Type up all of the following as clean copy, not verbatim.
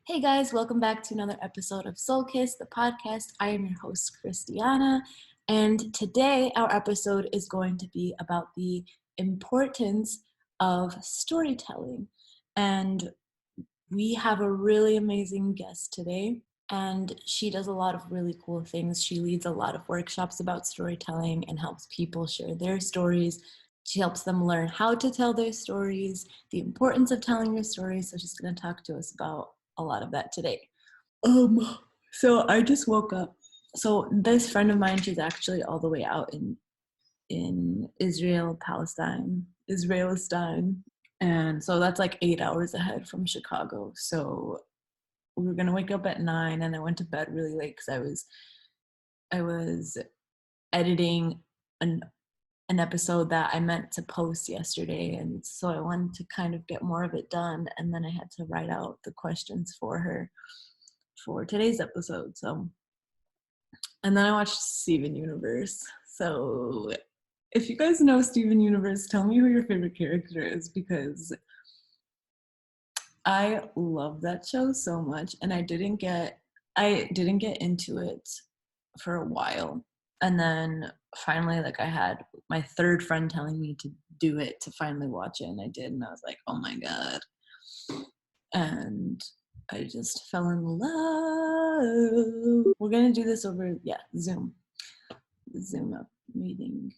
Hey guys, welcome back to another episode of Soul Kiss, the podcast. I am your host, Christiana, and today our episode is going to be about the importance of storytelling. And we have a really amazing guest today, and she does a lot of really cool things. She leads a lot of workshops about storytelling and helps people share their stories. She helps them learn how to tell their stories, the importance of telling your stories. So she's going to talk to us about a lot of that today. So I just woke up. So this friend of mine, she's actually all the way out in Israel, Israelistan, and so that's like 8 hours ahead from Chicago. So we were gonna wake up at 9, and I went to bed really late because I was editing an episode that I meant to post yesterday, and so I wanted to kind of get more of it done, and then I had to write out the questions for her for today's episode. So, and then I watched Steven Universe. So if you guys know Steven Universe, tell me who your favorite character is, because I love that show so much, and I didn't get into it for a while. And then finally, like, I had my third friend telling me to do it, to finally watch it, and I did, and I was like, oh my god. And I just fell in love. We're gonna do this over, Zoom up meeting.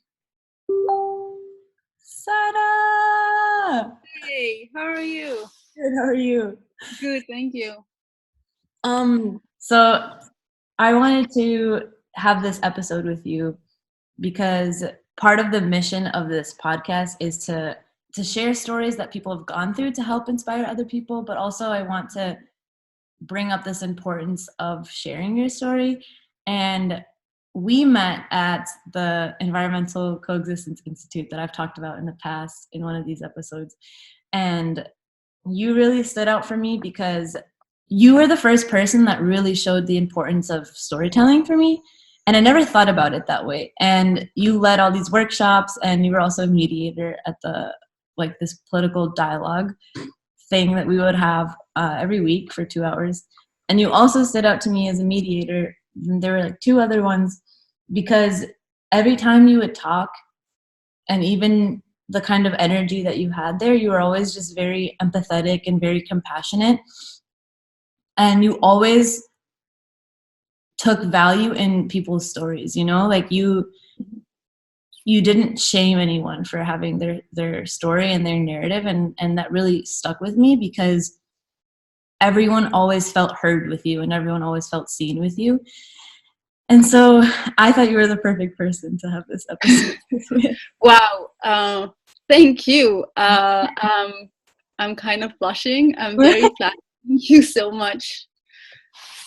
Sarah! Hey, how are you? Good, how are you? Good, thank you. So I wanted to have this episode with you because part of the mission of this podcast is to share stories that people have gone through to help inspire other people, but also I want to bring up this importance of sharing your story. And we met at the Environmental Coexistence Institute that I've talked about in the past in one of these episodes. And you really stood out for me because you were the first person that really showed the importance of storytelling for me. And I never thought about it that way. And you led all these workshops, and you were also a mediator at this political dialogue thing that we would have every week for 2 hours. And you also stood out to me as a mediator. There were like two other ones, because every time you would talk, and even the kind of energy that you had there, you were always just very empathetic and very compassionate. And you always took value in people's stories, like you didn't shame anyone for having their story and their narrative, and that really stuck with me, because everyone always felt heard with you, and everyone always felt seen with you. And so I thought you were the perfect person to have this episode with. Wow, thank you. I'm kind of blushing. I'm very flattered. Thank you so much.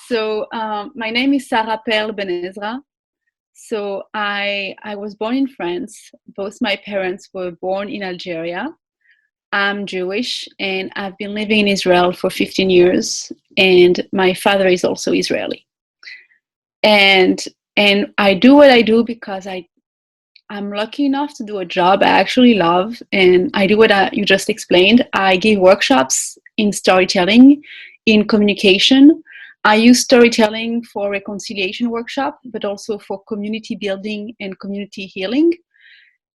So, my name is Sarah Perle Ben Ezra. So, I was born in France. Both my parents were born in Algeria. I'm Jewish, and I've been living in Israel for 15 years. And my father is also Israeli. And I do what I do because I'm lucky enough to do a job I actually love, and I do what you just explained. I give workshops in storytelling, in communication. I use storytelling for reconciliation workshop, but also for community building and community healing.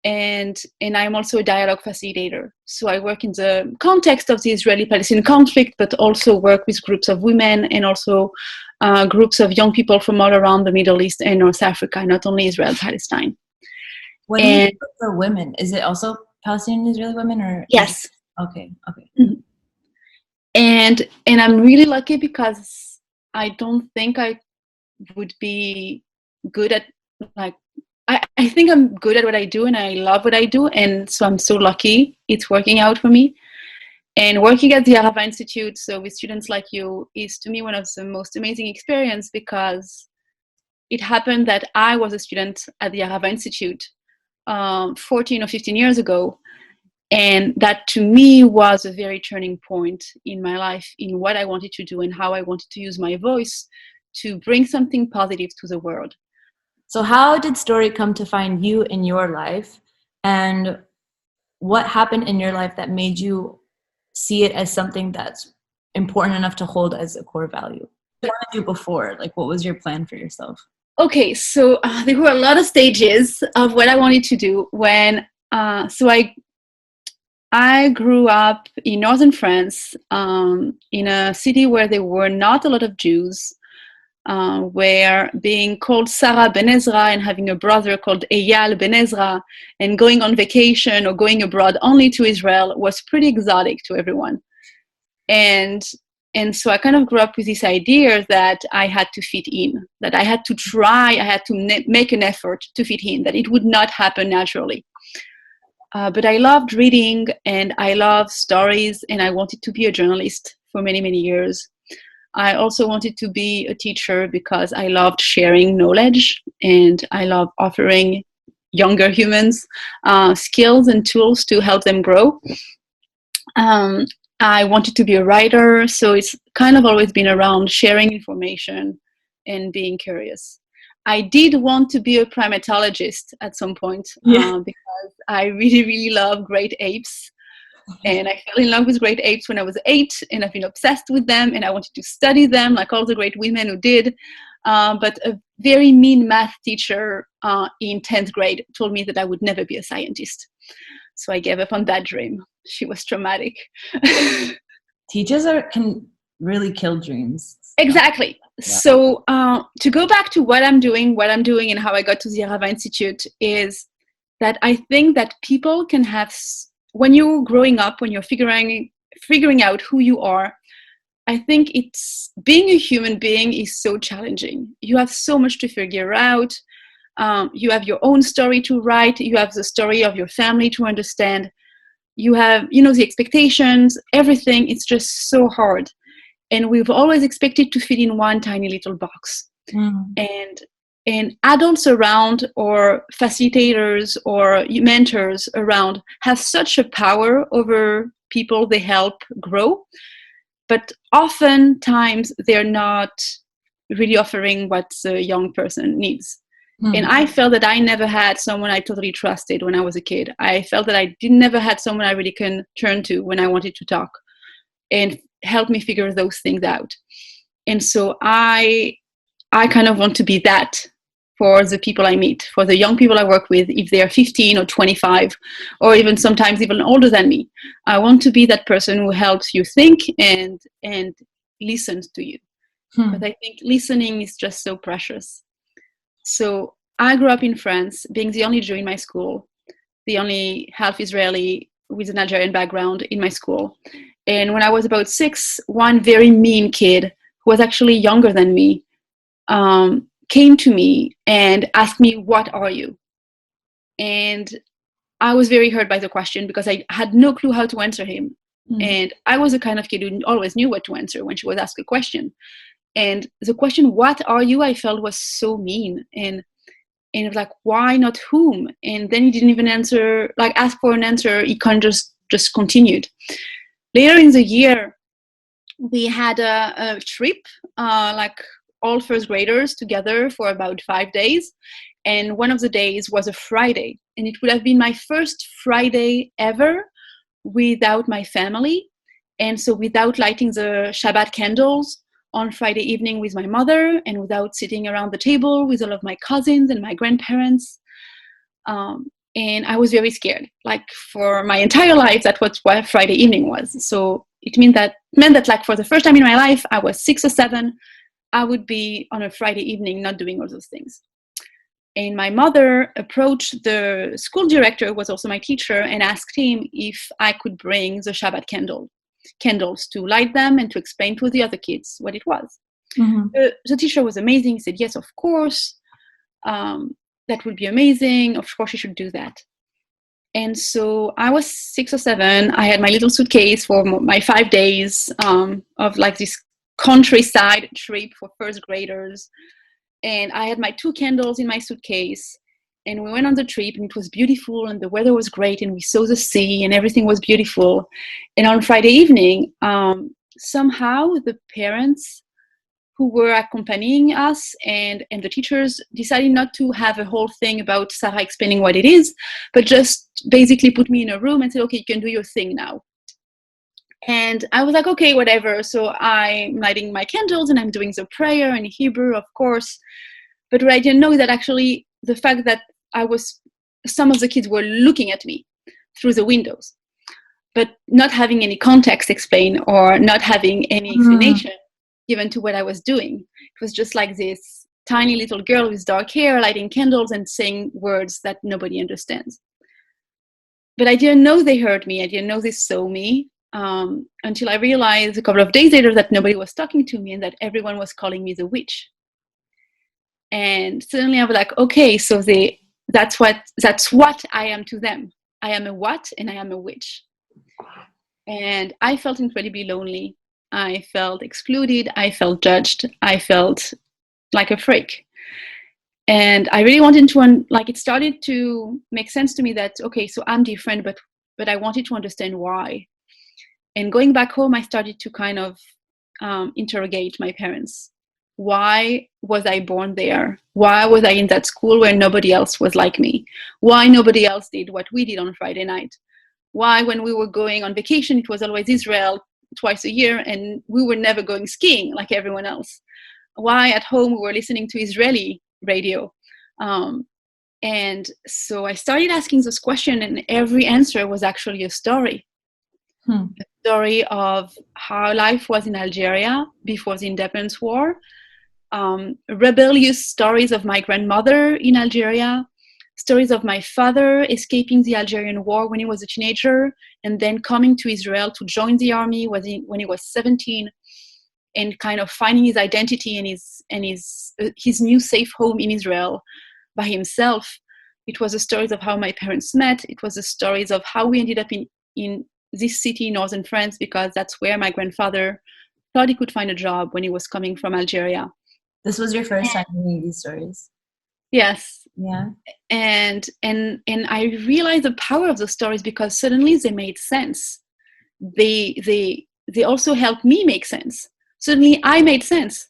And I'm also a dialogue facilitator. So I work in the context of the Israeli-Palestinian conflict, but also work with groups of women and also groups of young people from all around the Middle East and North Africa, not only Israel, Palestine. When you And work for women, is it also Palestinian Israeli women, or yes. Okay. Mhm. And I'm really lucky because I don't think I would be good at, like, I think I'm good at what I do and I love what I do, and so I'm so lucky it's working out for me. And working at the Arava Institute, so with students like you, is to me one of the most amazing experience, because it happened that I was a student at the Arava Institute 14 or 15 years ago. And that to me was a very turning point in my life, in what I wanted to do and how I wanted to use my voice to bring something positive to the world. So how did story come to find you in your life, and what happened in your life that made you see it as something that's important enough to hold as a core value? What did you want to do before? Like, what was your plan for yourself? Okay, so there were a lot of stages of what I wanted to do when, I grew up in northern France, in a city where there were not a lot of Jews, where being called Sarah Ben Ezra and having a brother called Eyal Ben Ezra and going on vacation or going abroad only to Israel was pretty exotic to everyone. And so I kind of grew up with this idea that I had to fit in, that I had to try, I had to make an effort to fit in, that it would not happen naturally. But I loved reading and I loved stories, and I wanted to be a journalist for many, many years. I also wanted to be a teacher because I loved sharing knowledge and I love offering younger humans skills and tools to help them grow. I wanted to be a writer, so it's kind of always been around sharing information and being curious. I did want to be a primatologist at some point because I really, really love great apes. And I fell in love with great apes when I was 8, and I've been obsessed with them, and I wanted to study them like all the great women who did. But a very mean math teacher in 10th grade told me that I would never be a scientist. So I gave up on that dream. She was traumatic. Teachers can really kill dreams. Exactly. Yeah. So to go back to what I'm doing and how I got to the Arava Institute is that I think that people can have, when you're growing up, when you're figuring out who you are, I think it's being a human being is so challenging. You have so much to figure out. You have your own story to write. You have the story of your family to understand. You have, the expectations, everything. It's just so hard. And we've always expected to fit in one tiny little box. And adults around, or facilitators or mentors around, have such a power over people they help grow. But oftentimes they're not really offering what the young person needs. And I felt that I never had someone I totally trusted when I was a kid. I felt that I never had someone I really can turn to when I wanted to talk and help me figure those things out. And so I kind of want to be that for the people I meet, for the young people I work with, if they're 15 or 25, or even sometimes even older than me. I want to be that person who helps you think and listens to you. But I think listening is just so precious. So I grew up in France, being the only Jew in my school, the only half Israeli with a Nigerian background in my school. And when I was about 6, one very mean kid, who was actually younger than me, came to me and asked me, "What are you?" And I was very hurt by the question because I had no clue how to answer him. And I was the kind of kid who always knew what to answer when she was asked a question. And the question, "What are you?" I felt was so mean. And it was like, why not whom? And then he didn't even answer, ask for an answer. He kind of just continued. Later in the year, we had a trip, all first graders together for about 5 days. And one of the days was a Friday. And it would have been my first Friday ever without my family. And so without lighting the Shabbat candles on Friday evening with my mother, and without sitting around the table with all of my cousins and my grandparents. And I was very scared. For my entire life, that's what Friday evening was. So it meant that for the first time in my life, I was 6 or 7, I would be on a Friday evening not doing all those things. And my mother approached the school director, who was also my teacher, and asked him if I could bring the Shabbat candles to light them and to explain to the other kids what it was. The teacher was amazing. He said, "Yes, of course. That would be amazing. Of course, you should do that." And so I was 6 or 7. I had my little suitcase for my 5 days of this countryside trip for first graders. And I had my 2 candles in my suitcase. And we went on the trip, and it was beautiful, and the weather was great, and we saw the sea, and everything was beautiful. And on Friday evening, somehow the parents who were accompanying us and the teachers decided not to have a whole thing about Sarah explaining what it is, but just basically put me in a room and said, "Okay, you can do your thing now." And I was like, okay, whatever. So I'm lighting my candles and I'm doing the prayer in Hebrew, of course. But what I didn't know is that actually the fact that some of the kids were looking at me through the windows, but not having any context explained or not having any explanation given to what I was doing. It was just like this tiny little girl with dark hair lighting candles and saying words that nobody understands. But I didn't know they heard me. I didn't know they saw me until I realized a couple of days later that nobody was talking to me and that everyone was calling me the witch. And suddenly I was like, okay, so that's what I am to them. I am a what, and I am a witch. And I felt incredibly lonely. I felt excluded. I felt judged. I felt like a freak. And I really wanted to, it started to make sense to me that, okay, so I'm different, but I wanted to understand why. And going back home, I started to kind of interrogate my parents. Why was I born there? Why was I in that school where nobody else was like me? Why nobody else did what we did on Friday night? Why, when we were going on vacation, it was always Israel twice a year, and we were never going skiing like everyone else? Why at home we were listening to Israeli radio? And so I started asking this question, and every answer was actually a story. A story of how life was in Algeria before the independence war, rebellious stories of my grandmother in Algeria, stories of my father escaping the Algerian war when he was a teenager and then coming to Israel to join the army when he was 17 and kind of finding his identity and his new safe home in Israel by himself. It was the stories of how my parents met. It was the stories of how we ended up in this city in northern France, because that's where my grandfather thought he could find a job when he was coming from Algeria. This was your first time hearing these stories? Yes. Yeah. And I realized the power of the stories because suddenly they made sense. They also helped me make sense. Suddenly I made sense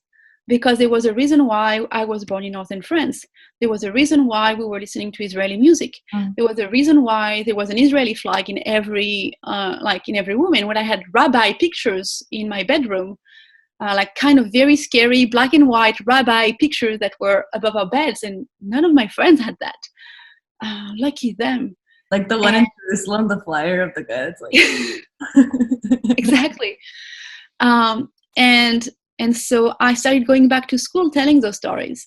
because there was a reason why I was born in northern France. There was a reason why we were listening to Israeli music. There was a reason why there was an Israeli flag in every room. And when I had rabbi pictures in my bedroom, kind of very scary black and white rabbi pictures that were above our beds, and none of my friends had that. Lucky them. Like the one in Jerusalem, the flyer of the goods. Like. Exactly. And so I started going back to school telling those stories,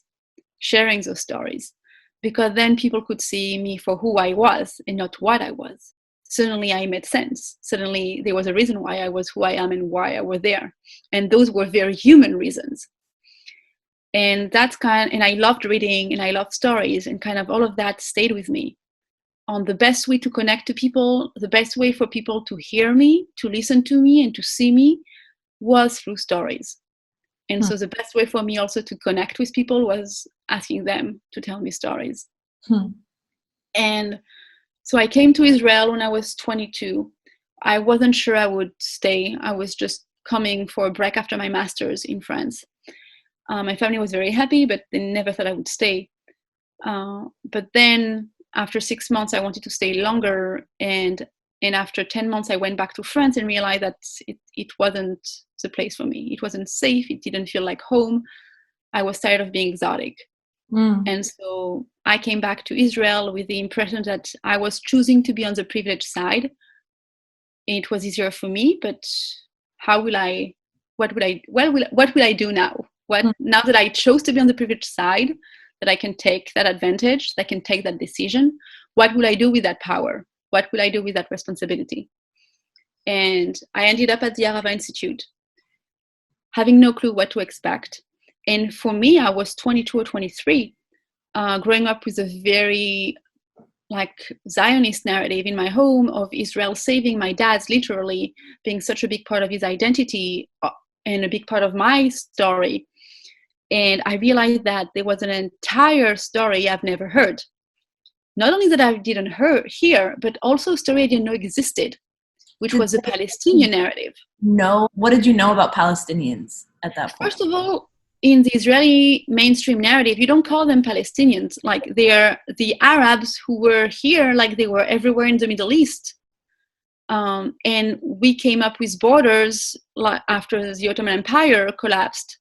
sharing those stories, because then people could see me for who I was and not what I was. Suddenly I made sense. Suddenly there was a reason why I was who I am and why I was there. And those were very human reasons. And and I loved reading and I loved stories, and kind of all of that stayed with me. On the best way to connect to people, the best way for people to hear me, to listen to me, and to see me was through stories. And so the best way for me also to connect with people was asking them to tell me stories. And so I came to Israel when I was 22. I wasn't sure I would stay. I was just coming for a break after my master's in France. My family was very happy, but they never thought I would stay. But then after 6 months, I wanted to stay longer. And after 10 months, I went back to France and realized that it wasn't the place for me. It wasn't safe. It didn't feel like home. I was tired of being exotic. And so I came back to Israel with the impression that I was choosing to be on the privileged side. It was easier for me, but what will I do now? Now that I chose to be on the privileged side, that I can take that advantage, that I can take that decision, what will I do with that power? What will I do with that responsibility? And I ended up at the Arava Institute, having no clue what to expect. And for me, I was 22 or 23, growing up with a very Zionist narrative in my home of Israel saving my dad's literally being such a big part of his identity and a big part of my story. And I realized that there was an entire story I've never heard. Not only that I didn't hear, but also a story I didn't know existed, which was the Palestinian narrative. No, what did you know about Palestinians at that point? First of all, in the Israeli mainstream narrative, you don't call them Palestinians. Like they are the Arabs who were here, like they were everywhere in the Middle East. And we came up with borders after the Ottoman Empire collapsed.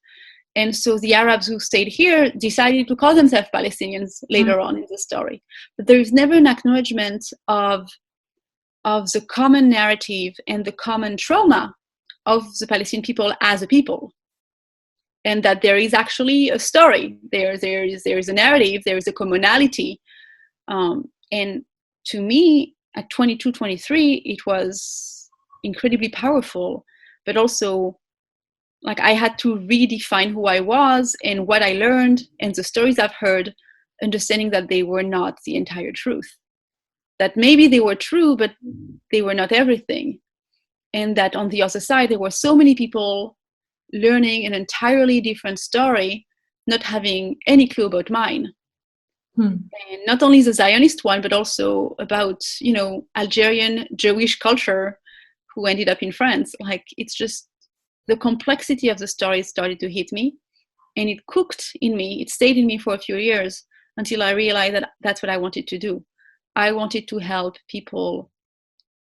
And so the Arabs who stayed here decided to call themselves Palestinians later on in the story. But there is never an acknowledgement of the common narrative and the common trauma of the Palestinian people as a people. And that there is actually a story. There is a narrative, there is a commonality. And to me, at 22, 23, it was incredibly powerful, but also like I had to redefine who I was and what I learned and the stories I've heard, understanding that they were not the entire truth. That maybe they were true, but they were not everything. And that on the other side, there were so many people learning an entirely different story, not having any clue about mine. And not only the Zionist one, but also about, Algerian Jewish culture who ended up in France. Like, it's just the complexity of the story started to hit me, and it cooked in me. It stayed in me for a few years until I realized that that's what I wanted to do. I wanted to help people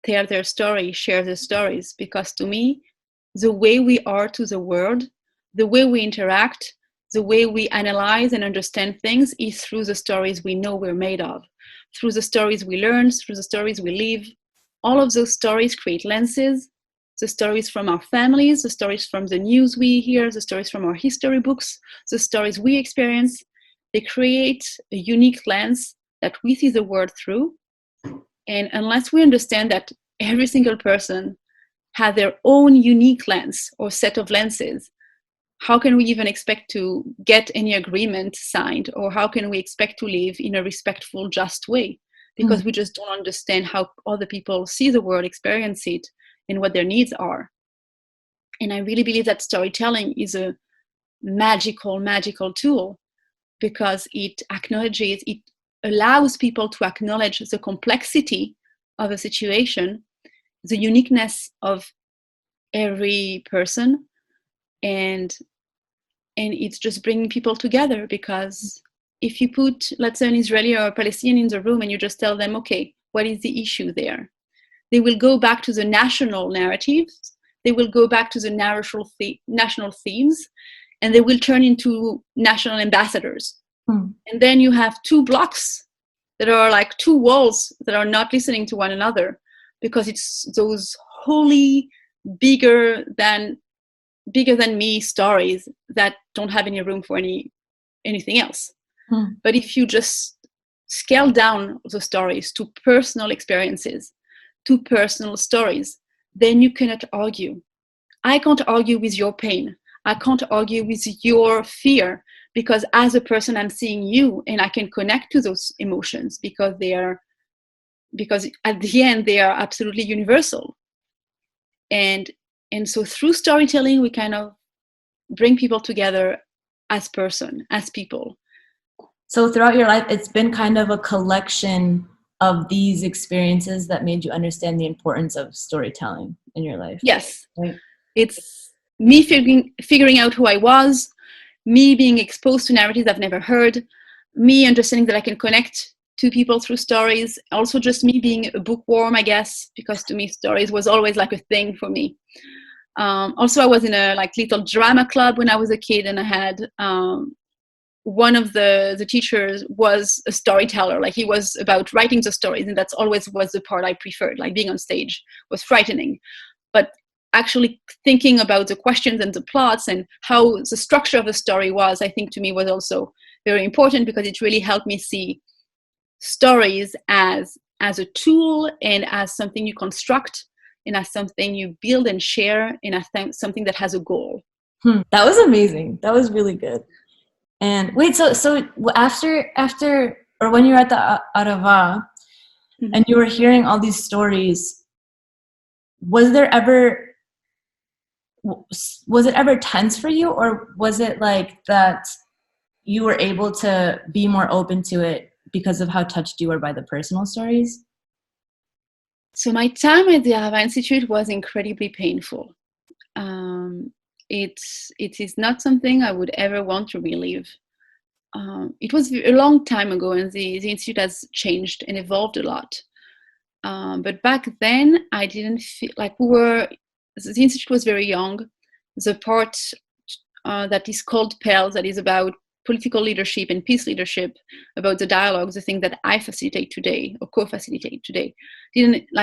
tell their story, share their stories, because to me, the way we are to the world, the way we interact, the way we analyze and understand things is through the stories we know we're made of, through the stories we learn, through the stories we live. All of those stories create lenses, the stories from our families, the stories from the news we hear, the stories from our history books, the stories we experience. They create a unique lens that we see the world through. And unless we understand that every single person has their own unique lens or set of lenses, how can we even expect to get any agreement signed? Or how can we expect to live in a respectful, just way? Because we just don't understand how other people see the world, experience it, and what their needs are. And I really believe that storytelling is a magical, magical tool, because it acknowledges, it allows people to acknowledge the complexity of a situation, the uniqueness of every person, and it's just bringing people together. Because if you put, let's say, an Israeli or a Palestinian in the room and you just tell them, okay, what is the issue there? They will go back to the national narratives, they will go back to the national themes, and they will turn into national ambassadors. And then you have two blocks that are like two walls that are not listening to one another, because it's those wholly bigger than me stories that don't have any room for anything else. But if you just scale down the stories to personal experiences, to personal stories, then you cannot argue. I can't argue with your pain. I can't argue with your fear, because as a person, I'm seeing you and I can connect to those emotions because at the end, they are absolutely universal. And so through storytelling, we kind of bring people together as people. So throughout your life, it's been kind of a collection of these experiences that made you understand the importance of storytelling in your life. Yes. Right? It's me figuring out who I was, me being exposed to narratives I've never heard, me understanding that I can connect to people through stories. Also just me being a bookworm, I guess, because to me stories was always like a thing for me. Also, I was in a little drama club when I was a kid, and I had one of the teachers was a storyteller. Like, he was about writing the stories, and that's always was the part I preferred. Like, being on stage was frightening, but actually thinking about the questions and the plots and how the structure of the story was, I think to me was also very important, because it really helped me see stories as a tool and as something you construct and as something you build and share and as something that has a goal. That was amazing. That was really good. And wait, so after or when you were at the Arava and you were hearing all these stories, was it ever tense for you, or was it like that you were able to be more open to it because of how touched you were by the personal stories? So my time at the Arava Institute was incredibly painful. It is not something I would ever want to relive. It was a long time ago, and the institute has changed and evolved a lot. But back then, I didn't feel like the institute was very young. The part that is called PEL, that is about political leadership and peace leadership, about the dialogue, the thing that I facilitate today or co-facilitate today,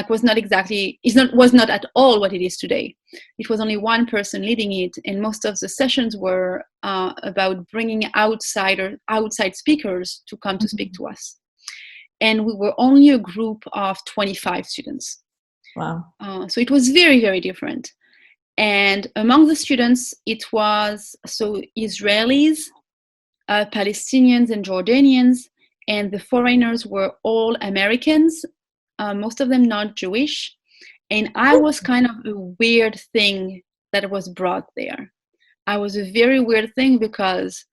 was not at all what it is today. It was only one person leading it, and most of the sessions were about bringing outside speakers to come to speak to us. And we were only a group of 25 students. Wow. So it was very, very different. And among the students, it was Israelis, Palestinians and Jordanians, and the foreigners were all Americans, most of them not Jewish. And I was kind of a weird thing that was brought there. I was a very weird thing because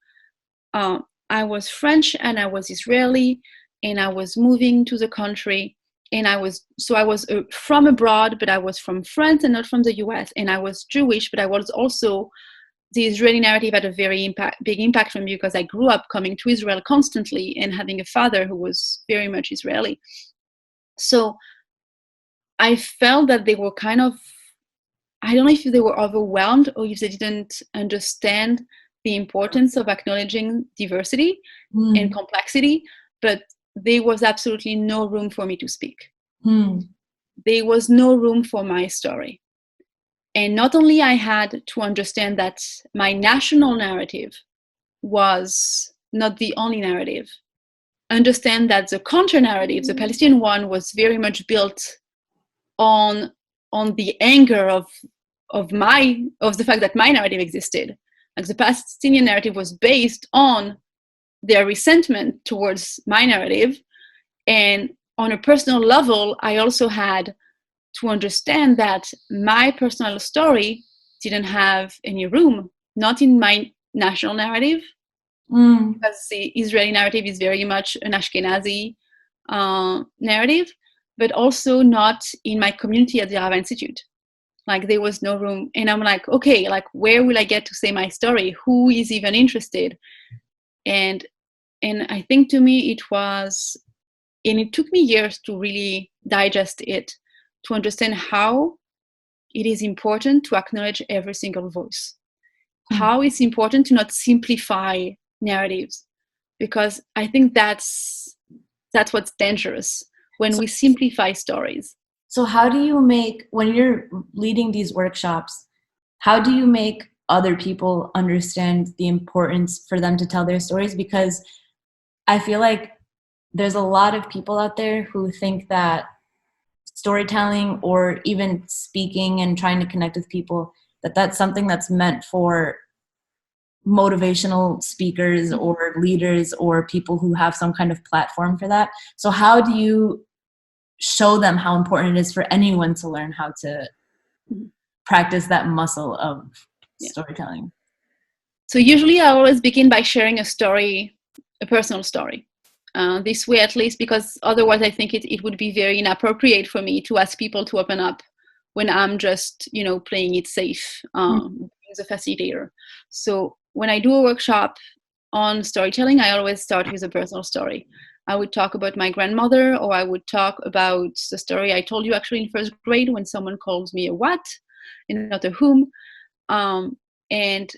I was French and I was Israeli, and I was moving to the country. And I was from abroad, but I was from France and not from the US. And I was Jewish, but I was also, the Israeli narrative had a very big impact on me because I grew up coming to Israel constantly and having a father who was very much Israeli. So I felt that they were kind of, I don't know if they were overwhelmed or if they didn't understand the importance of acknowledging diversity and complexity, but there was absolutely no room for me to speak. There was no room for my story. And not only I had to understand that my national narrative was not the only narrative, understand that the counter-narrative, the Palestinian one, was very much built on the anger of the fact that my narrative existed. Like the Palestinian narrative was based on their resentment towards my narrative. And on a personal level, I also had to understand that my personal story didn't have any room, not in my national narrative, because the Israeli narrative is very much an Ashkenazi narrative, but also not in my community at the Arava Institute. Like there was no room. And I'm like, okay, like where will I get to say my story? Who is even interested? And I think to me it was, and it took me years to really digest it, to understand how it is important to acknowledge every single voice. How it's important to not simplify narratives, because I think that's what's dangerous, when we simplify stories. So how do you make, when you're leading these workshops, how do you make other people understand the importance for them to tell their stories? Because I feel like there's a lot of people out there who think that storytelling or even speaking and trying to connect with people, that's something that's meant for motivational speakers or leaders or people who have some kind of platform for that. So how do you show them how important it is for anyone to learn how to practice that muscle of storytelling? So usually I always begin by sharing a story, a personal story. This way, at least, because otherwise I think it would be very inappropriate for me to ask people to open up when I'm just, playing it safe, as a facilitator. So when I do a workshop on storytelling, I always start with a personal story. I would talk about my grandmother, or I would talk about the story I told you actually in first grade when someone calls me a what and not a whom. And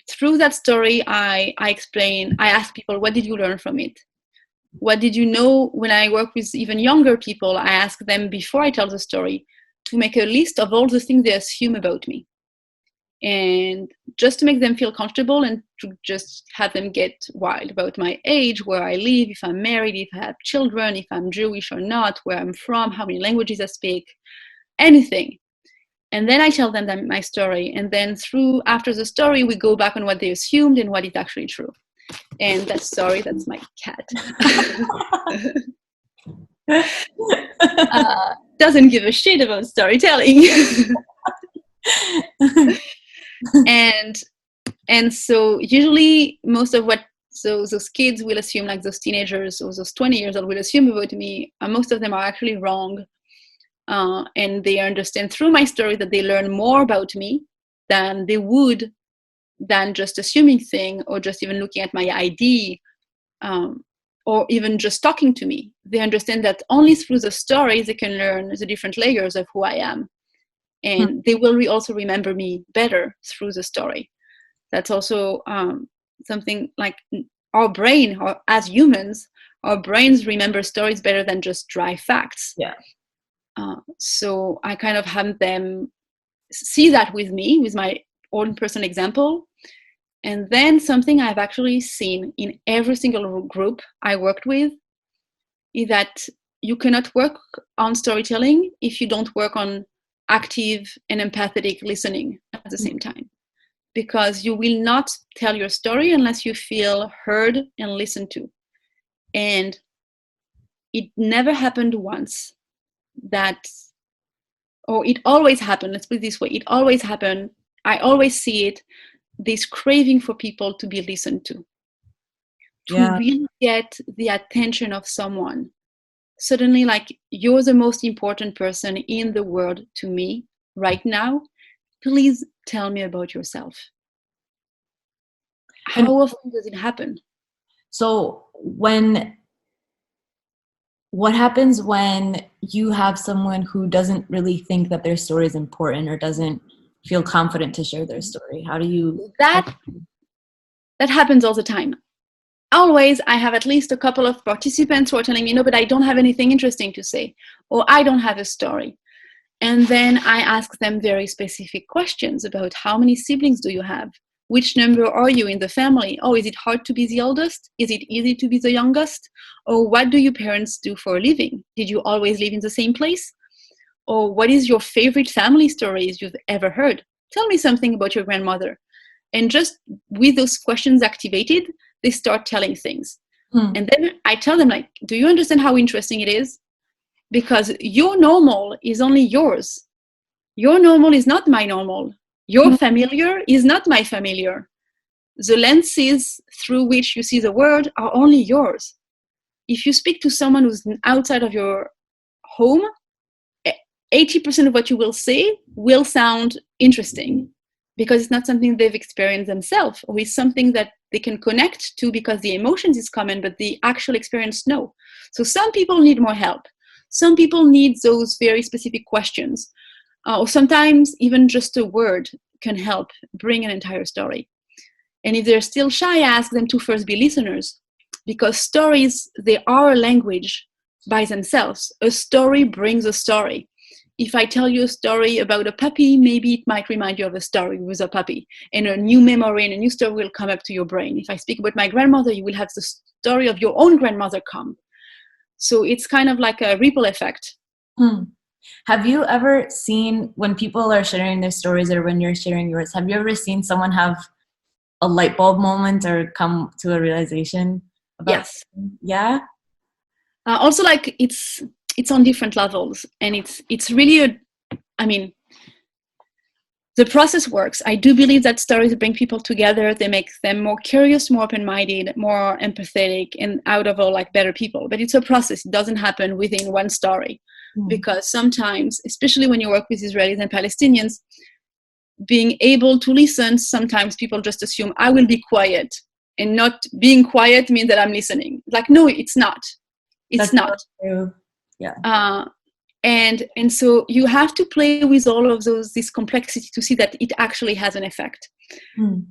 through that story, I ask people, what did you learn from it? What did you know? When I work with even younger people, I ask them before I tell the story to make a list of all the things they assume about me. And just to make them feel comfortable and to just have them get wild about my age, where I live, if I'm married, if I have children, if I'm Jewish or not, where I'm from, how many languages I speak, anything. And then I tell them my story. And then after the story, we go back on what they assumed and what is actually true. And that's my cat. Doesn't give a shit about storytelling. And so usually most of what those kids will assume, like those teenagers or those 20 years old will assume about me, most of them are actually wrong. And they understand through my story that they learn more about me than they would than just assuming thing or just even looking at my ID. or even just talking to me. They understand that only through the stories they can learn the different layers of who I am. And they will also remember me better through the story. That's also something like our brain, or as humans, our brains remember stories better than just dry facts. Yeah. So I kind of have them see that with me, with my own personal example. And then something I've actually seen in every single group I worked with is that you cannot work on storytelling if you don't work on active and empathetic listening at the same time. Because you will not tell your story unless you feel heard and listened to. And it never happened once that, or it always happened, let's put it this way, it always happened, I always see it, this craving for people to be listened to really get the attention of someone. Suddenly, like, you're the most important person in the world to me right now. Please tell me about yourself. How often does it happen? So what happens when you have someone who doesn't really think that their story is important or doesn't feel confident to share their story? How do you... That happens all the time. Always, I have at least a couple of participants who are telling me, no, but I don't have anything interesting to say, or I don't have a story. And then I ask them very specific questions about how many siblings do you have? Which number are you in the family? Oh, is it hard to be the oldest? Is it easy to be the youngest? Or what do your parents do for a living? Did you always live in the same place? Or what is your favorite family stories you've ever heard? Tell me something about your grandmother. And just with those questions activated, they start telling things. And then I tell them, like, do you understand how interesting it is? Because your normal is only yours. Your normal is not my normal. Your familiar is not my familiar. The lenses through which you see the world are only yours. If you speak to someone who's outside of your home, 80% of what you will say will sound interesting because it's not something they've experienced themselves, or it's something that they can connect to because the emotions is common, but the actual experience, no. So some people need more help. Some people need those very specific questions. Or sometimes even just a word can help bring an entire story. And if they're still shy, I ask them to first be listeners, because stories, they are a language by themselves. A story brings a story. If I tell you a story about a puppy, maybe it might remind you of a story with a puppy, and a new memory and a new story will come up to your brain. If I speak about my grandmother, you will have the story of your own grandmother come. So it's kind of like a ripple effect. Have you ever seen, when people are sharing their stories or when you're sharing yours, have you ever seen someone have a light bulb moment or come to a realization about? Yes. Yeah. Also, like, it's on different levels, and it's really the process works. I do believe that stories bring people together. They make them more curious, more open-minded, more empathetic, and out of all, like, better people. But it's a process. It doesn't happen within one story. Because sometimes, especially when you work with Israelis and Palestinians, being able to listen, sometimes people just assume I will be quiet, and not being quiet means that I'm listening. Like, no, it's not. It's not. True. Yeah. And so you have to play with all of this complexity to see that it actually has an effect.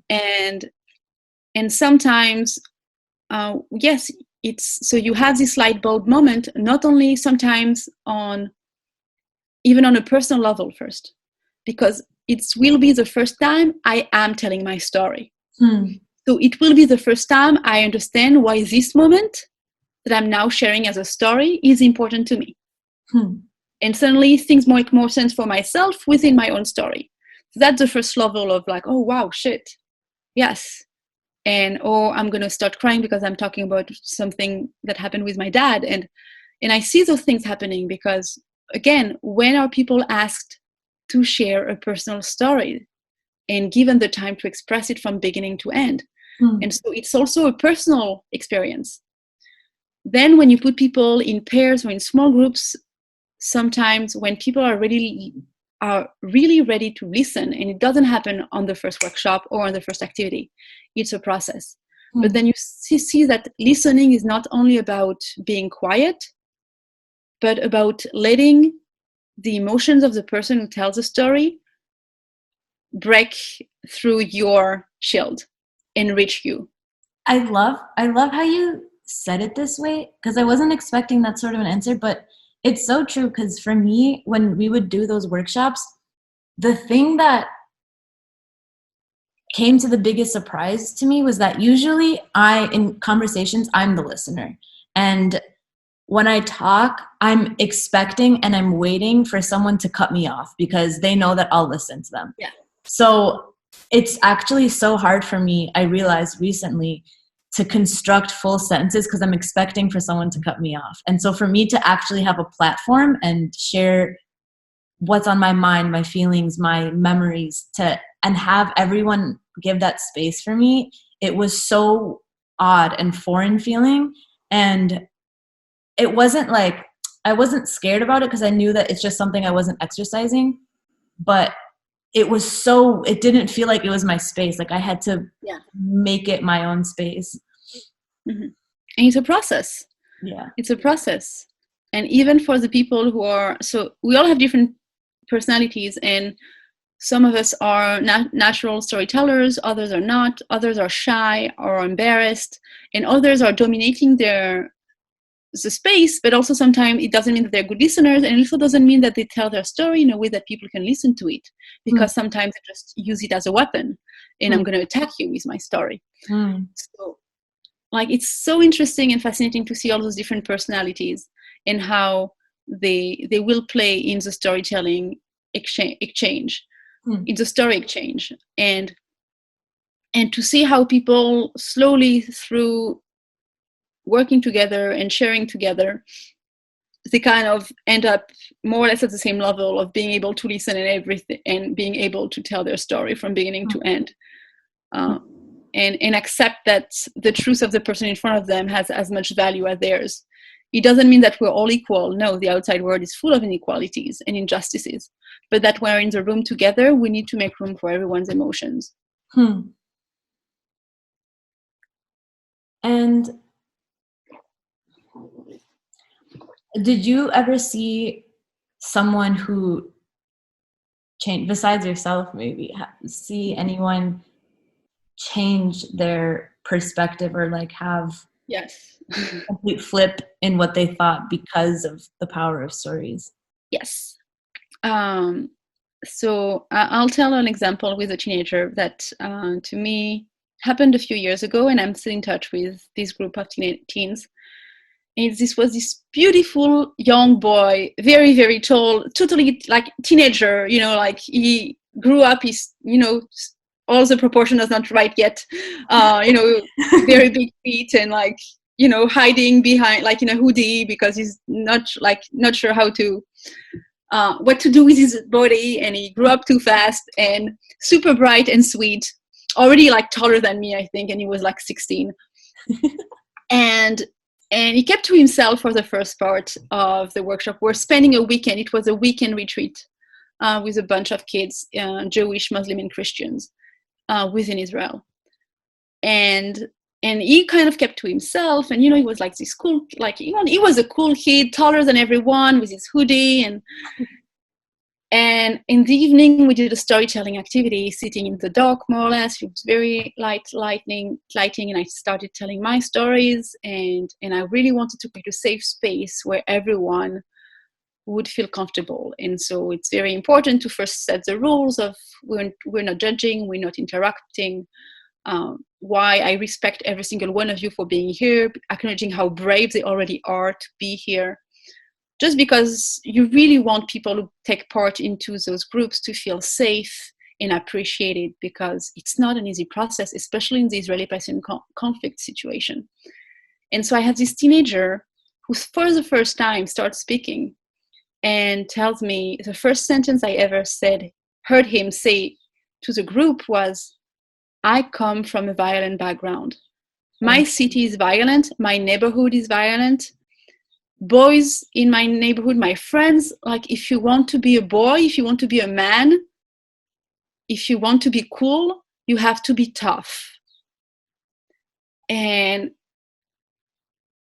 And sometimes, yes, so you have this light bulb moment, not only sometimes even on a personal level first, because it will be the first time I am telling my story. So it will be the first time I understand why this moment that I'm now sharing as a story is important to me. And suddenly things make more sense for myself within my own story. So that's the first level of, like, oh, wow, shit. Yes. And, oh, I'm going to start crying because I'm talking about something that happened with my dad. And I see those things happening because, again, when are people asked to share a personal story and given the time to express it from beginning to end? And so it's also a personal experience. Then when you put people in pairs or in small groups, sometimes when people are really ready to listen, and it doesn't happen on the first workshop or on the first activity, it's a process. But then you see that listening is not only about being quiet, but about letting the emotions of the person who tells a story break through your shield, enrich you. I love how you said it this way, because I wasn't expecting that sort of an answer, but it's so true. Because for me, when we would do those workshops, the thing that came to the biggest surprise to me was that usually in conversations, I'm the listener. And when I talk, I'm expecting and I'm waiting for someone to cut me off because they know that I'll listen to them. Yeah. So it's actually so hard for me, I realized recently, to construct full sentences because I'm expecting for someone to cut me off. And so for me to actually have a platform and share what's on my mind, my feelings, my memories, and have everyone give that space for me, it was so odd and foreign feeling. And it wasn't like, I wasn't scared about it because I knew that it's just something I wasn't exercising, but it didn't feel like it was my space. Like I had to make it my own space. Mm-hmm. And it's a process. Yeah. It's a process. And even for the people so we all have different personalities, and some of us are natural storytellers, others are not, others are shy or embarrassed, and others are dominating the space, but also sometimes it doesn't mean that they're good listeners, and it also doesn't mean that they tell their story in a way that people can listen to it, because sometimes they just use it as a weapon, and I'm going to attack you with my story. So like, it's so interesting and fascinating to see all those different personalities and how they will play in the storytelling exchange, in the story exchange, and to see how people slowly, through working together and sharing together, they kind of end up more or less at the same level of being able to listen and everything, and being able to tell their story from beginning to end, and accept that the truth of the person in front of them has as much value as theirs. It doesn't mean that we're all equal. No, the outside world is full of inequalities and injustices, but that when we're in the room together, we need to make room for everyone's emotions. And did you ever see someone who changed, besides yourself, maybe see anyone change their perspective, or like have a complete flip in what they thought because of the power of stories? Yes. So I'll tell an example with a teenager that to me happened a few years ago, and I'm still in touch with this group of teens. And this was this beautiful young boy, very, very tall, totally like teenager, like he grew up, all the proportion is not right yet, very big feet, and like, hiding behind, like, in a hoodie, because he's not sure how to, what to do with his body, and he grew up too fast, and super bright and sweet, already like taller than me, I think, and he was like 16. And he kept to himself for the first part of the workshop. We're spending a weekend. It was a weekend retreat with a bunch of kids, Jewish, Muslim, and Christians within Israel. And he kind of kept to himself. And, he was like this cool, like, he was a cool kid, taller than everyone, with his hoodie. And in the evening, we did a storytelling activity, sitting in the dark, more or less. It was very lighting, and I started telling my stories. And I really wanted to create a safe space where everyone would feel comfortable. And so it's very important to first set the rules of we're not judging, we're not interrupting. Why I respect every single one of you for being here, acknowledging how brave they already are to be here. Just because you really want people who take part into those groups to feel safe and appreciated, because it's not an easy process, especially in the Israeli-Palestinian conflict situation. And so I had this teenager who, for the first time, starts speaking and tells me the first sentence I ever heard him say to the group was, "I come from a violent background. My city is violent. My neighborhood is violent. Boys in my neighborhood, my friends, like, if you want to be a boy, if you want to be a man, if you want to be cool, you have to be tough." And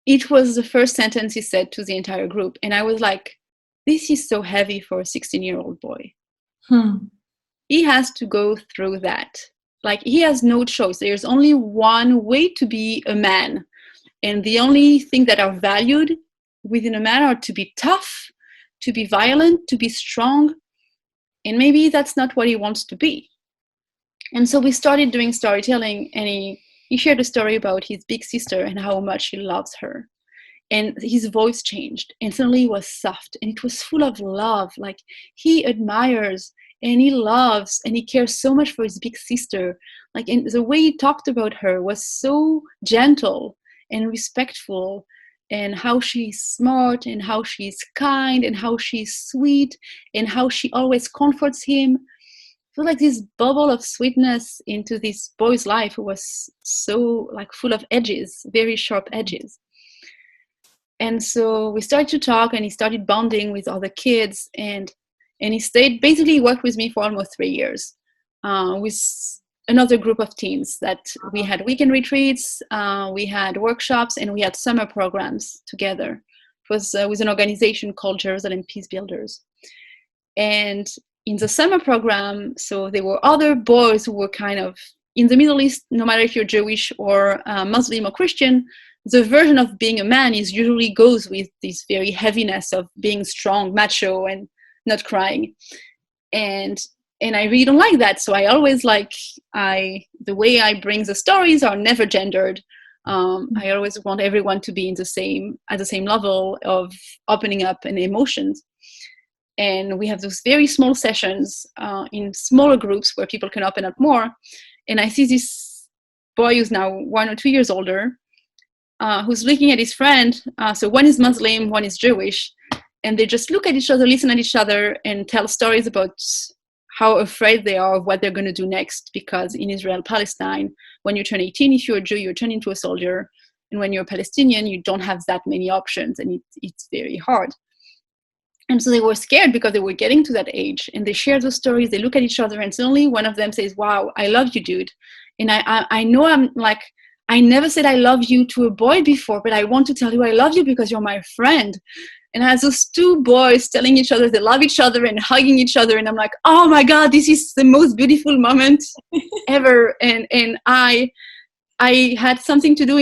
it was the first sentence he said to the entire group. And I was like, this is so heavy for a 16-year-old boy. He has to go through that. Like, he has no choice. There's only one way to be a man. And the only thing that are valued within a man are to be tough, to be violent, to be strong. And maybe that's not what he wants to be. And so we started doing storytelling, and he shared a story about his big sister and how much he loves her. And his voice changed, and suddenly it was soft, and it was full of love. Like, he admires and he loves and he cares so much for his big sister. Like, and the way he talked about her was so gentle and respectful, and how she's smart and how she's kind and how she's sweet and how she always comforts him. I feel like this bubble of sweetness into this boy's life was so like full of edges, very sharp edges. And so we started to talk, and he started bonding with other kids, and he stayed, basically worked with me for almost 3 years, with another group of teens that we had weekend retreats, we had workshops, and we had summer programs together. It was with an organization called Jerusalem Peace Builders. And in the summer program, so there were other boys who were kind of in the Middle East. No matter if you're Jewish or Muslim or Christian, the version of being a man is usually goes with this very heaviness of being strong, macho, and not crying. And I really don't like that. So I always the way I bring the stories are never gendered. I always want everyone to be at the same level of opening up and emotions. And we have those very small sessions in smaller groups where people can open up more. And I see this boy who's now 1 or 2 years older, who's looking at his friend. So one is Muslim, one is Jewish. And they just look at each other, listen at each other, and tell stories about how afraid they are of what they're going to do next. Because in Israel, Palestine, when you turn 18, if you're a Jew, you're turned into a soldier. And when you're a Palestinian, you don't have that many options, and it's very hard. And so they were scared because they were getting to that age, and they share those stories. They look at each other, and suddenly one of them says, "Wow, I love you, dude." And I know I'm like, I never said I love you to a boy before, but I want to tell you I love you because you're my friend. And as those two boys telling each other they love each other and hugging each other, and I'm like, oh my God, this is the most beautiful moment ever. And I had something to do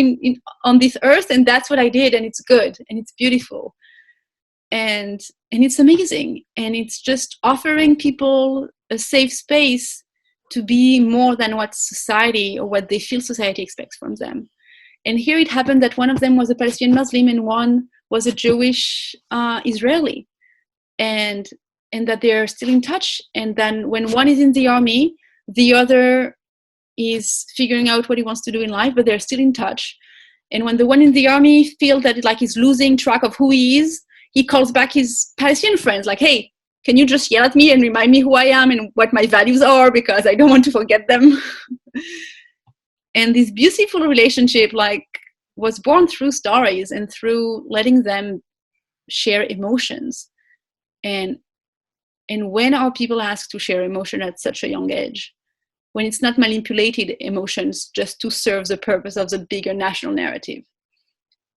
on this earth, and that's what I did, and it's good and it's beautiful. And it's amazing. And it's just offering people a safe space to be more than what society or what they feel society expects from them. And here it happened that one of them was a Palestinian Muslim and one was a Jewish Israeli. And that they're still in touch. And then when one is in the army, the other is figuring out what he wants to do in life, but they're still in touch. And when the one in the army feels that he's losing track of who he is, he calls back his Palestinian friends like, hey, can you just yell at me and remind me who I am and what my values are, because I don't want to forget them. And this beautiful relationship was born through stories and through letting them share emotions. And when are people asked to share emotion at such a young age? When it's not manipulated emotions just to serve the purpose of the bigger national narrative.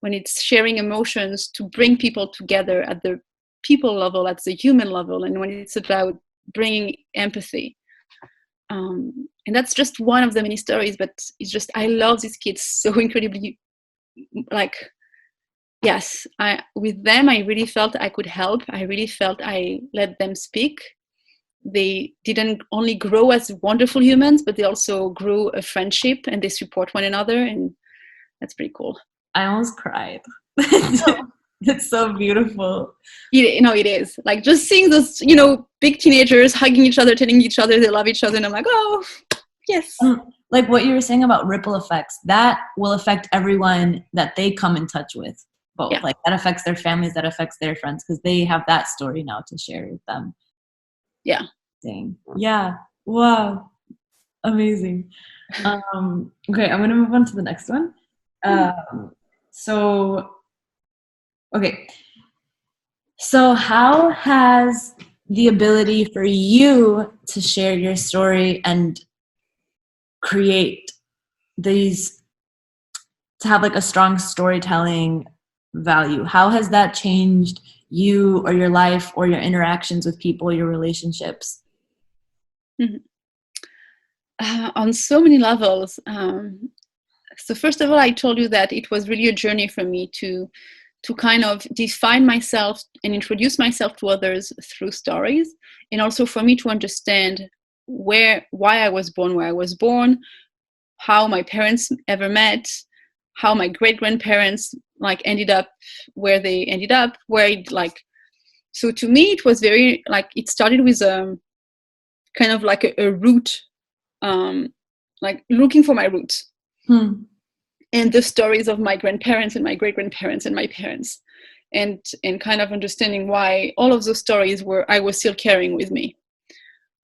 When it's sharing emotions to bring people together at the people level, at the human level, and when it's about bringing empathy. And that's just one of the many stories, but it's just, I love these kids so incredibly. Yes, with them, I really felt I could help. I really felt I let them speak. They didn't only grow as wonderful humans, but they also grew a friendship, and they support one another, and that's pretty cool. I almost cried. It's so beautiful. It is. Like, just seeing those, big teenagers hugging each other, telling each other they love each other, and I'm like, oh, yes. Like what you were saying about ripple effects, that will affect everyone that they come in touch with. Both. Yeah. Like, that affects their families, that affects their friends, because they have that story now to share with them. Yeah. Dang. Yeah. Wow. Amazing. Okay, I'm going to move on to the next one. So how has the ability for you to share your story and create these to have like a strong storytelling value. How has that changed you or your life or your interactions with people, your relationships? Mhm. On so many levels. So first of all, I told you that it was really a journey for me to kind of define myself and introduce myself to others through stories, and also for me to understand why I was born where I was born, how my parents ever met, how my great grandparents like ended up where they ended up, where it like. So to me, it was very like it started with kind of like a root, like looking for my roots. And the stories of my grandparents and my great grandparents and my parents, and kind of understanding why all of those stories I was still carrying with me.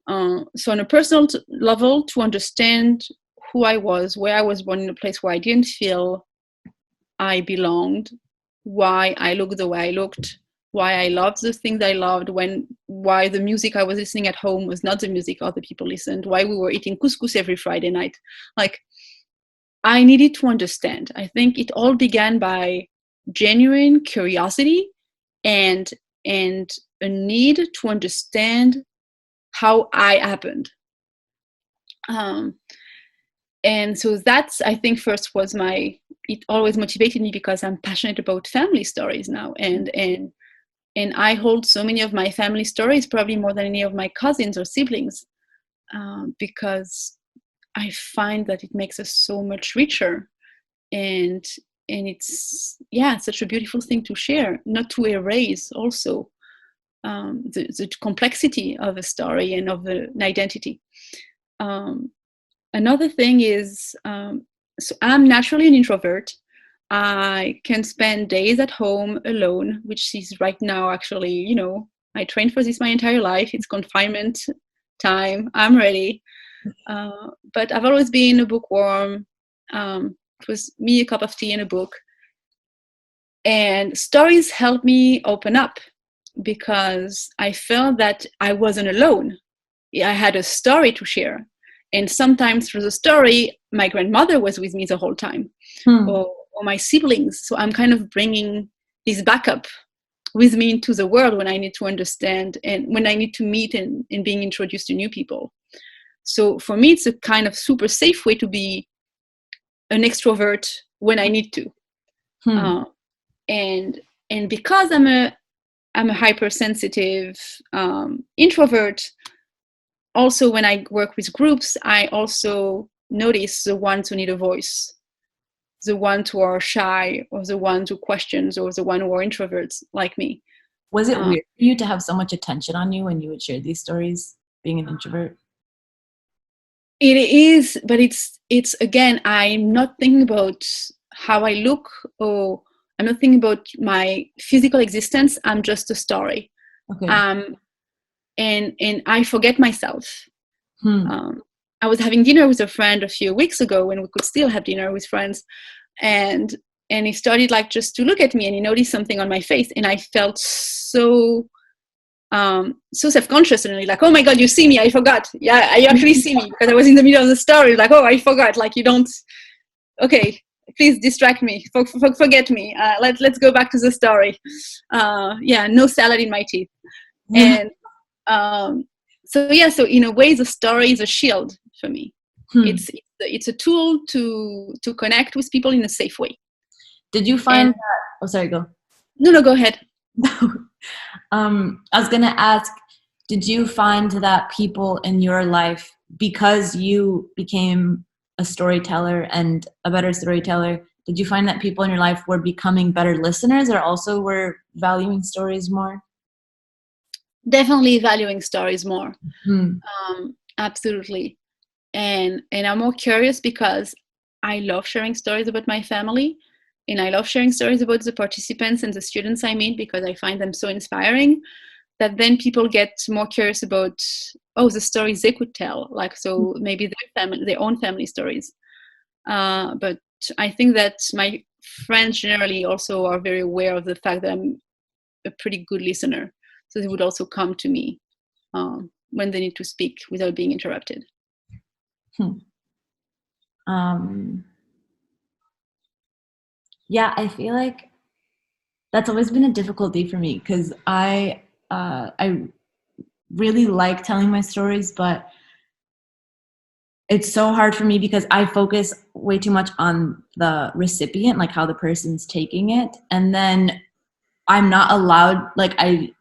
So on a personal level, to understand who I was, where I was born in a place where I didn't feel I belonged, why I looked the way I looked, why I loved the things I loved, why the music I was listening at home was not the music other people listened, why we were eating couscous every Friday night. Like, I needed to understand. I think it all began by genuine curiosity and a need to understand how I happened. And so that's, I think, first was it always motivated me because I'm passionate about family stories now. And I hold so many of my family stories, probably more than any of my cousins or siblings, because I find that it makes us so much richer, and it's such a beautiful thing to share, not to erase also the complexity of a story and of an identity. Another thing is, so I'm naturally an introvert. I can spend days at home alone, which is right now actually, I trained for this my entire life. It's confinement time. I'm ready. But I've always been a bookworm. It was me, a cup of tea, and a book. And stories helped me open up because I felt that I wasn't alone. I had a story to share. And sometimes through the story, my grandmother was with me the whole time, or my siblings. So I'm kind of bringing this backup with me into the world when I need to understand and when I need to meet and being introduced to new people. So for me, it's a kind of super safe way to be an extrovert when I need to. And because I'm a hypersensitive introvert, also when I work with groups, I also notice the ones who need a voice, the ones who are shy, or the ones who questions, or the ones who are introverts like me. Was it weird for you to have so much attention on you when you would share these stories, being an introvert? It is, but it's again, I'm not thinking about how I look, or I'm not thinking about my physical existence. I'm just a story. Okay. And I forget myself. I was having dinner with a friend a few weeks ago when we could still have dinner with friends, and he started like just to look at me, and he noticed something on my face, and I felt so self-conscious, and like, oh my god, you see me, I forgot. Yeah, you actually see me, because I was in the middle of the story, like, oh, I forgot. Like, you don't, okay, please distract me, forget me, let's go back to the story. No salad in my teeth. And so in a way, the story is a shield for me. It's a tool to connect with people in a safe way. Did you find that? Oh, sorry, go. No, go ahead. I was gonna ask, did you find that people in your life, because you became a storyteller and a better storyteller, did you find that people in your life were becoming better listeners, or also were valuing stories more? Definitely valuing stories more. Absolutely. And I'm more curious because I love sharing stories about my family, and I love sharing stories about the participants and the students I meet, because I find them so inspiring that then people get more curious about, the stories they could tell, like, so maybe their own family stories. But I think that my friends generally also are very aware of the fact that I'm a pretty good listener, so they would also come to me when they need to speak without being interrupted. Yeah, I feel like that's always been a difficulty for me because I really like telling my stories, but it's so hard for me because I focus way too much on the recipient, like how the person's taking it, and then I'm not allowed, like I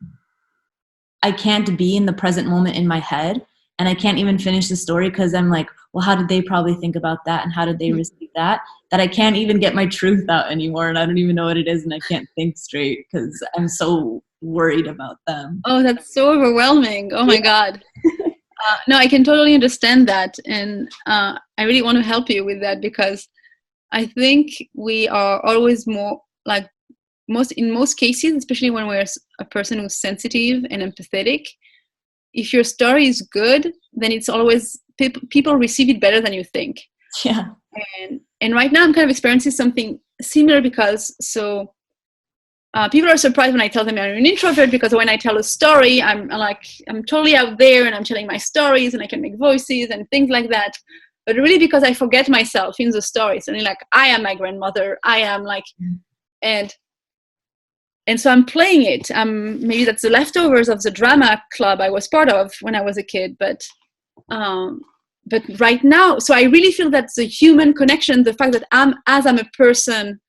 can't be in the present moment in my head, and I can't even finish the story because I'm like, well, how did they probably think about that, and how did they receive that? That I can't even get my truth out anymore, and I don't even know what it is, and I can't think straight because I'm so worried about them. Oh, that's so overwhelming. Oh Yeah. my God. No, I can totally understand that. And I really want to help you with that, because I think we are always more like, in most cases, especially when we're a person who's sensitive and empathetic, if your story is good, then it's always people receive it better than you think. Yeah. And right now I'm kind of experiencing something similar, because people are surprised when I tell them I'm an introvert, because when I tell a story, I'm totally out there and I'm telling my stories and I can make voices and things like that. But really, because I forget myself in the stories, and like I am my grandmother, I am like, and so I'm playing it. Maybe that's the leftovers of the drama club I was part of when I was a kid, but right now, so I really feel that the human connection, the fact that I'm a person,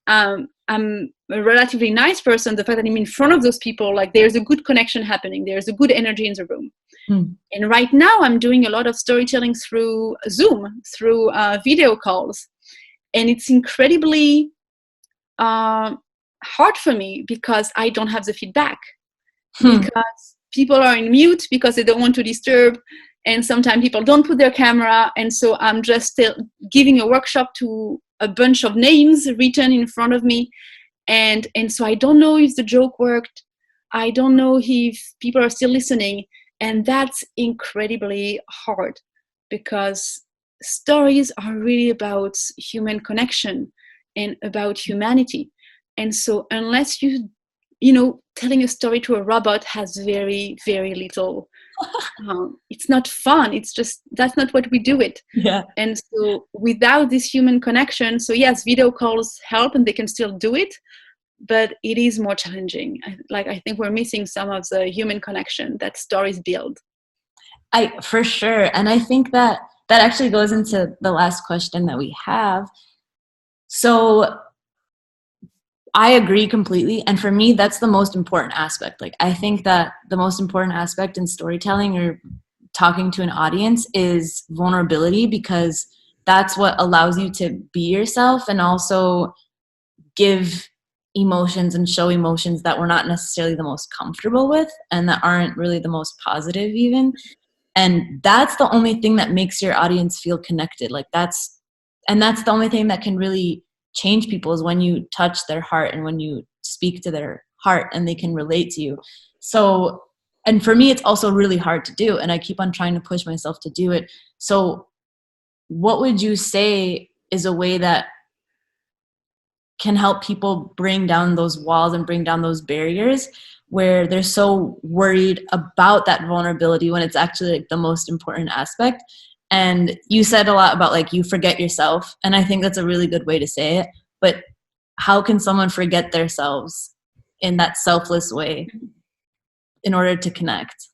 I'm a relatively nice person, the fact that I'm in front of those people, like there's a good connection happening, there's a good energy in the room. And right now I'm doing a lot of storytelling through Zoom, through video calls, and it's incredibly hard for me because I don't have the feedback, because people are in mute because they don't want to disturb, and sometimes people don't put their camera, and so I'm just giving a workshop to a bunch of names written in front of me, and so I don't know if the joke worked, I don't know if people are still listening, and that's incredibly hard, because stories are really about human connection and about humanity. And so unless telling a story to a robot has very, very little, it's not fun. It's just, that's not what we do it. Yeah. And so without this human connection, so yes, video calls help and they can still do it, but it is more challenging. I think we're missing some of the human connection that stories build. For sure. And I think that actually goes into the last question that we have. So I agree completely. And for me, that's the most important aspect. Like, I think that the most important aspect in storytelling or talking to an audience is vulnerability, because that's what allows you to be yourself and also give emotions and show emotions that we're not necessarily the most comfortable with and that aren't really the most positive even. And that's the only thing that makes your audience feel connected. Like that's the only thing that can really change people, is when you touch their heart and when you speak to their heart and they can relate to you. So, and for me, it's also really hard to do, and I keep on trying to push myself to do it. So what would you say is a way that can help people bring down those walls and bring down those barriers where they're so worried about that vulnerability when it's actually like the most important aspect? And you said a lot about like you forget yourself, and I think that's a really good way to say it. But how can someone forget themselves in that selfless way in order to connect?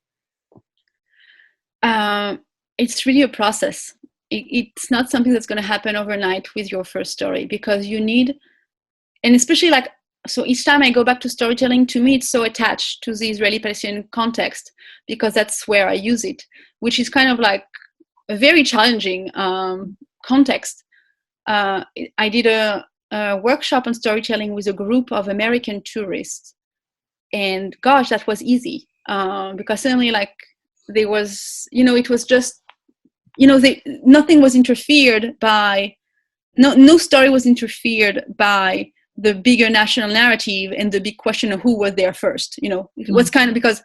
It's really a process. It's not something that's going to happen overnight with your first story, because you need, and especially like, so each time I go back to storytelling, to me it's so attached to the Israeli-Palestinian context, because that's where I use it, which is kind of like a very challenging context. I did a workshop on storytelling with a group of American tourists, and gosh, that was easy, because suddenly like there was, it was just, nothing was interfered by, no story was interfered by the bigger national narrative and the big question of who was there first. It was kind of, because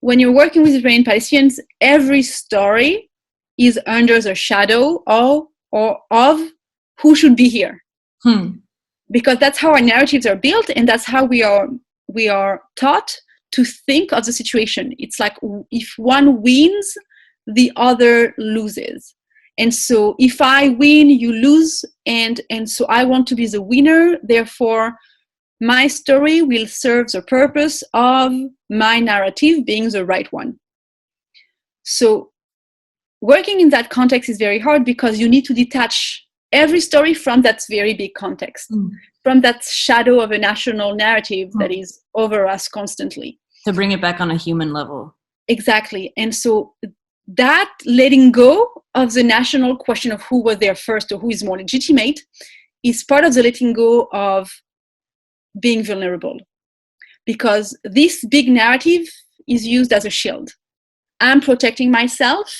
when you're working with Israeli Palestinians, every story is under the shadow of who should be here, because that's how our narratives are built, and that's how we are taught to think of the situation. It's like if one wins, the other loses, And so if I win, you lose. And so I want to be the winner. Therefore, my story will serve the purpose of my narrative being the right one. So working in that context is very hard because you need to detach every story from that very big context, from that shadow of a national narrative that is over us constantly. To bring it back on a human level. Exactly. And so that letting go of the national question of who was there first or who is more legitimate is part of the letting go of being vulnerable. Because this big narrative is used as a shield. I'm protecting myself,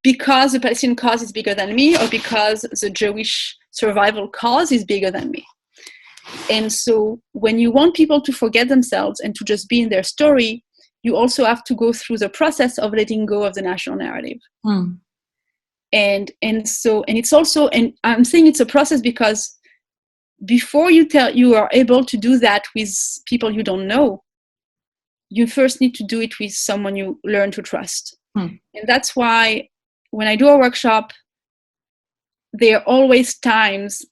because the Palestinian cause is bigger than me, or because the Jewish survival cause is bigger than me. And so when you want people to forget themselves and to just be in their story, you also have to go through the process of letting go of the national narrative. And it's also, and I'm saying it's a process because before you are able to do that with people you don't know, you first need to do it with someone you learn to trust. And that's why when I do a workshop, there are always times,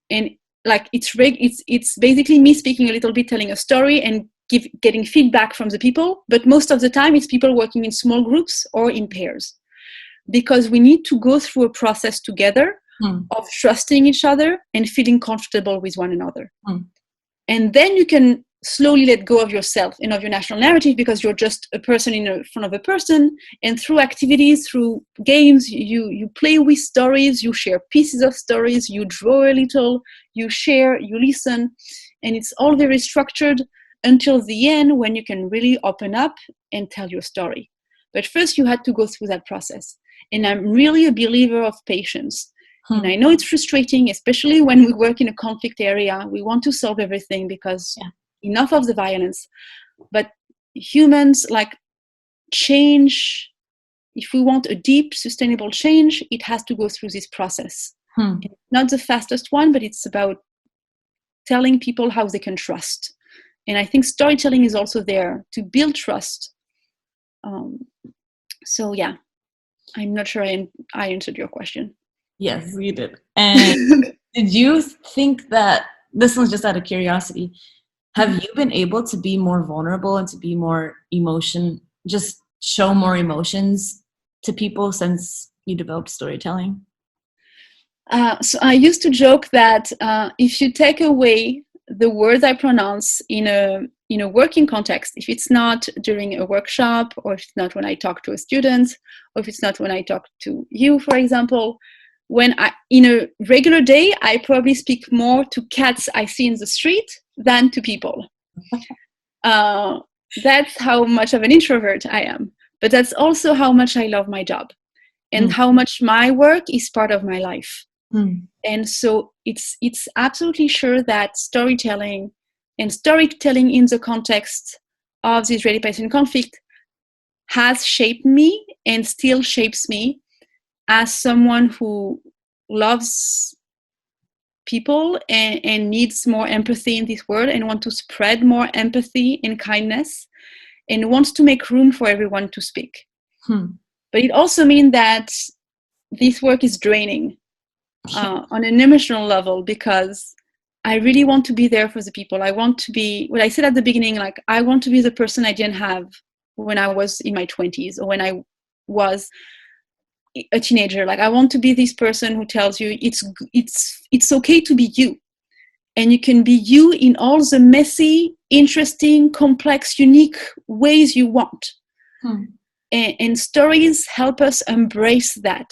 and like it's basically me speaking a little bit, telling a story and getting feedback from the people. But most of the time it's people working in small groups or in pairs, because we need to go through a process together of trusting each other and feeling comfortable with one another. And then you can slowly let go of yourself and of your national narrative, because you're just a person in front of a person. And through activities, through games, you play with stories, you share pieces of stories, you draw a little, you share, you listen. And it's all very structured until the end, when you can really open up and tell your story. But first you had to go through that process. And I'm really a believer of patience. And I know it's frustrating, especially when we work in a conflict area. We want to solve everything because enough of the violence. But humans like change. If we want a deep, sustainable change, it has to go through this process. It's not the fastest one, but it's about telling people how they can trust. And I think storytelling is also there to build trust. So yeah, I'm not sure I answered your question. Yes, you did. And did you think that, this one's just out of curiosity, have you been able to be more vulnerable and to be more just show more emotions to people since you developed storytelling? So I used to joke that if you take away the words I pronounce in a working context, if it's not during a workshop, or if it's not when I talk to a student, or if it's not when I talk to you, for example, in a regular day, I probably speak more to cats I see in the street than to people. That's how much of an introvert I am. But that's also how much I love my job, and how much my work is part of my life. And so it's absolutely sure that storytelling in the context of the Israeli-Palestinian conflict has shaped me and still shapes me as someone who loves people and needs more empathy in this world, and want to spread more empathy and kindness, and wants to make room for everyone to speak. But it also means that this work is draining on an emotional level, because I really want to be there for the people. I want to be, what I said at the beginning, like I want to be the person I didn't have when I was in my 20s, or when I was a teenager. Like I want to be this person who tells you it's okay to be you, and you can be you in all the messy, interesting, complex, unique ways you want. And stories help us embrace that.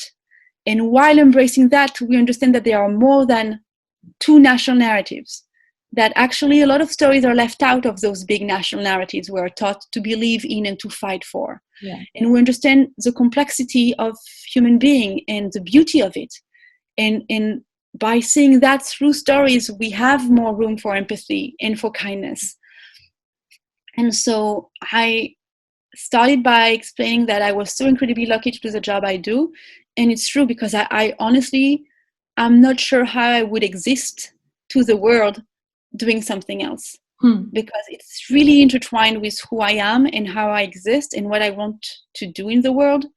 And while embracing that, we understand that there are more than two national narratives, that actually a lot of stories are left out of those big national narratives we are taught to believe in and to fight for. And we understand the complexity of human being and the beauty of it. And by seeing that through stories, we have more room for empathy and for kindness. And so I started by explaining that I was so incredibly lucky to do the job I do. And it's true, because I honestly, I'm not sure how I would exist to the world doing something else. Because it's really intertwined with who I am and how I exist and what I want to do in the world.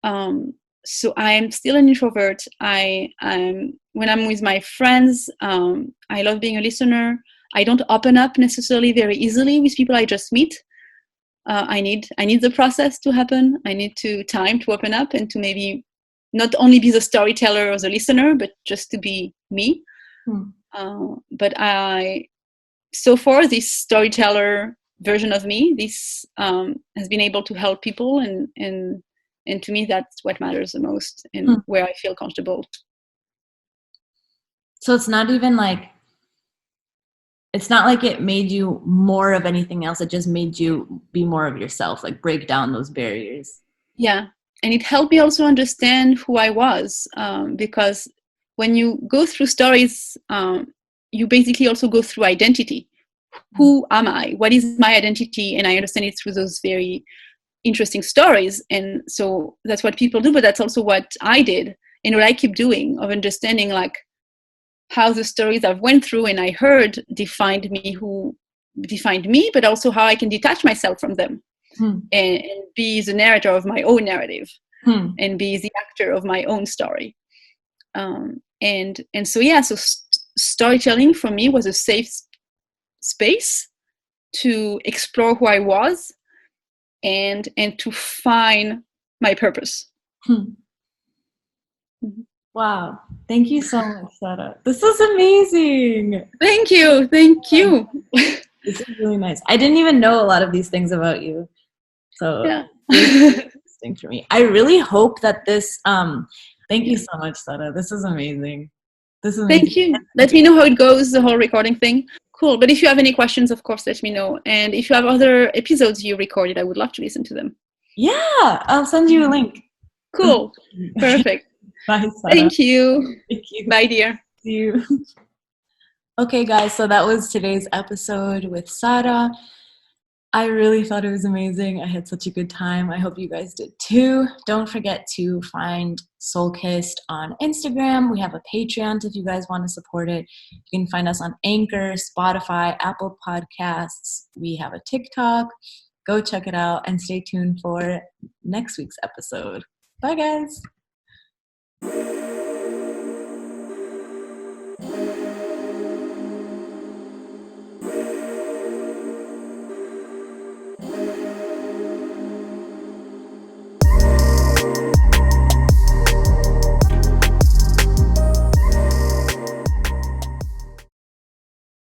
So I'm still an introvert. When I'm with my friends, I love being a listener. I don't open up necessarily very easily with people I just meet. I need the process to happen. I need time to open up and to maybe not only be the storyteller or the listener, but just to be me. But so far, this storyteller version of me, this has been able to help people, and to me, that's what matters the most, and where I feel comfortable. So it's not even like, it's not like it made you more of anything else. It just made you be more of yourself, like break down those barriers. Yeah. And it helped me also understand who I was, because when you go through stories, you basically also go through identity. Who am I? What is my identity? And I understand it through those very interesting stories. And so that's what people do, but that's also what I did and what I keep doing, of understanding like how the stories I've went through and I heard defined me, but also how I can detach myself from them and be the narrator of my own narrative and be the actor of my own story. And so, yeah, so storytelling for me was a safe space to explore who I was and to find my purpose. Wow. Thank you so much, Sarah. This is amazing. Thank you. This is really nice. I didn't even know a lot of these things about you. So yeah. interesting for me. I really hope that this, thank you so much, Sarah. This is amazing. Thank you. Let me know how it goes, the whole recording thing. Cool. But if you have any questions, of course, let me know. And if you have other episodes you recorded, I would love to listen to them. Yeah, I'll send you a link. Cool. Perfect. Bye, Sarah. Thank you. Thank you. Bye, dear. See you. Okay, guys, so that was today's episode with Sarah. I really thought it was amazing. I had such a good time. I hope you guys did too. Don't forget to find Soulkissed on Instagram. We have a Patreon if you guys want to support it. You can find us on Anchor, Spotify, Apple Podcasts. We have a TikTok. Go check it out and stay tuned for next week's episode. Bye, guys.